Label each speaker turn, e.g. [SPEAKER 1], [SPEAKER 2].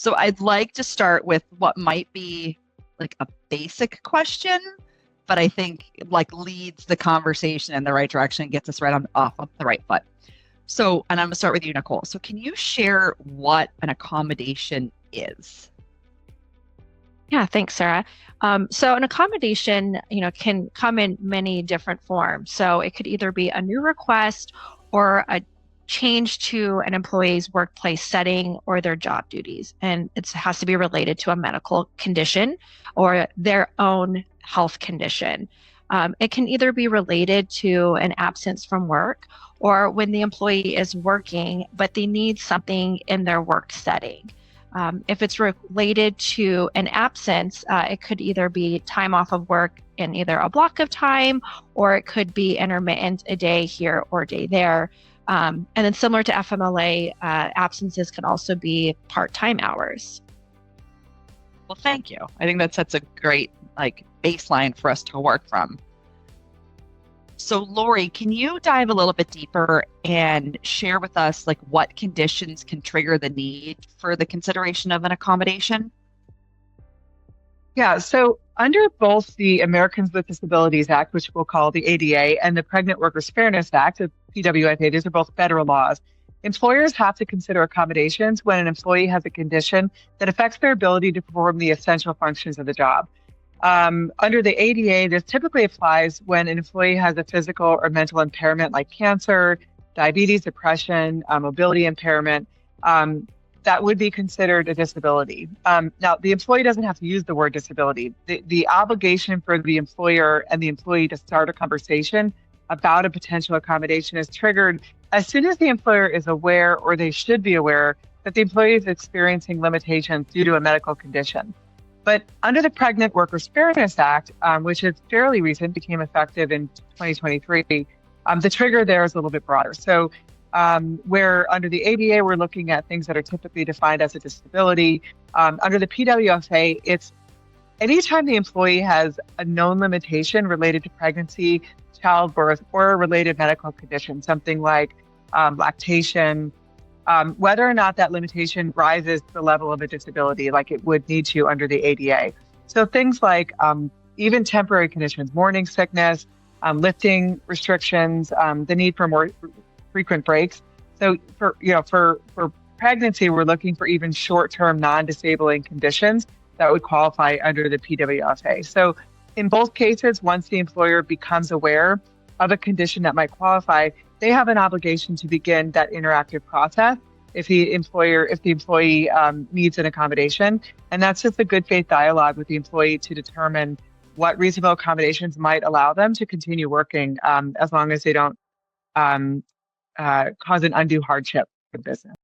[SPEAKER 1] So I'd like to start with what might be like a basic question, but I think like leads the conversation in the right direction and gets us right off of the right foot. So, and I'm gonna start with you, Nicole. So can you share what an accommodation is?
[SPEAKER 2] Yeah, thanks, Sarah. So an accommodation, can come in many different forms. So it could either be a new request or a change to an employee's workplace setting or their job duties. And it has to be related to a medical condition or their own health condition. It can either be related to an absence from work or when the employee is working, but they need something in their work setting. If it's related to an absence, it could either be time off of work in either a block of time, or it could be intermittent, a day here or a day there. And then similar to FMLA, absences can also be part-time hours.
[SPEAKER 1] Well, thank you. I think that sets a great baseline for us to work from. So Lori, can you dive a little bit deeper and share with us what conditions can trigger the need for the consideration of an accommodation?
[SPEAKER 3] Yeah, so under both the Americans with Disabilities Act, which we'll call the ADA, and the Pregnant Workers Fairness Act, the PWFA, these are both federal laws. Employers have to consider accommodations when an employee has a condition that affects their ability to perform the essential functions of the job. Under the ADA, this typically applies when an employee has a physical or mental impairment like cancer, diabetes, depression, mobility impairment, that would be considered a disability. Now, the employee doesn't have to use the word disability. The obligation for the employer and the employee to start a conversation about a potential accommodation is triggered as soon as the employer is aware, or they should be aware, that the employee is experiencing limitations due to a medical condition. But under the Pregnant Workers Fairness Act, which is fairly recent, became effective in 2023, the trigger there is a little bit broader. So where under the ADA, we're looking at things that are typically defined as a disability. Under the PWFA, it's anytime the employee has a known limitation related to pregnancy, childbirth, or a related medical condition, something like lactation, whether or not that limitation rises to the level of a disability like it would need to under the ADA. So things like even temporary conditions, morning sickness, lifting restrictions, the need for more frequent breaks. So for pregnancy, we're looking for even short-term non-disabling conditions that would qualify under the PWFA. So in both cases, once the employer becomes aware of a condition that might qualify, they have an obligation to begin that interactive process if the employee needs an accommodation. And that's just a good faith dialogue with the employee to determine what reasonable accommodations might allow them to continue working as long as they don't cause an undue hardship for the business.